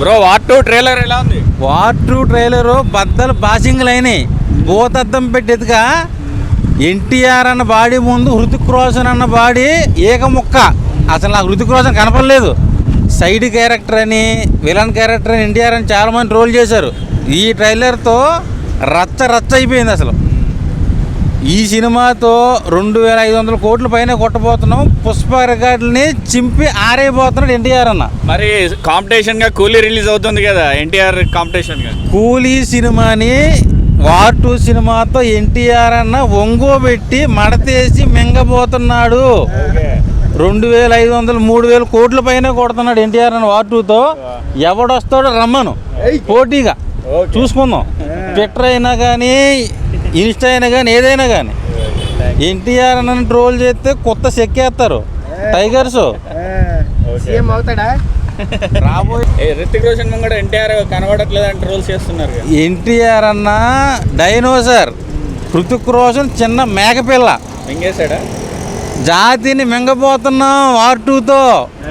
Bro war 2 trailer ఎలా ఉంది? War 2 trailer బద్దలు బాసింగ్లు అయినాయి. భూతద్దం పెట్టేదిగా ఎన్టీఆర్ అన్న బాడీ ముందు హృతిక్ రోషన్ అన్న బాడీ ఏకముక్క. అసలు నాకు హృతిక్ రోషన్ కనపడలేదు. సైడ్ క్యారెక్టర్ అని, విలన్ క్యారెక్టర్ అని ఎన్టీఆర్ అని చాలామంది ట్రోల్ చేశారు. ఈ ట్రైలర్తో రచ్చ రచ్చ అయిపోయింది. అసలు ఈ సినిమాతో 2500 కోట్ల పైన కొట్టబోతున్నాం. పుష్ప రికార్డులని చింపి ఆరైపోతున్నాడు ఎన్టీఆర్ అన్న. మరి కాంపిటీషన్ గా కూలీ రిలీజ్ అవుతుంది కదా, ఎన్టీఆర్ కాంపిటీషన్ గా. కూలీ సినిమాని వార్ 2 సినిమాతో ఎన్టీఆర్ అన్న ఒంగోబెట్టి మడతేసి మింగబోతున్నాడు. 2500 3000 కోట్ల పైన కొడుతున్నాడు ఎన్టీఆర్ అన్న వార్ 2తో. ఎవడొస్తాడో రమ్మను, పోటీగా చూసుకుందాం. ట్విట్టర్ అయినా కానీ, ఇన్స్టా అయినా కానీ, ఏదైనా కానీ ఎన్టీఆర్ అన్న ట్రోల్ చేస్తే కొత్త చెక్కేస్తారు టైగర్స్. రాబోయే రితిక్ రోషన్ కూడా ఎన్టీఆర్ కనబడట్లేదు అని ట్రోల్ చేస్తున్నారు. ఎన్టీఆర్ అన్న డైనోసార్, హృతిక్ రోషన్ చిన్న మేకపిల్ల. మింగేశాడా? జాతిని మింగబోతున్నాం వార్ 2తో.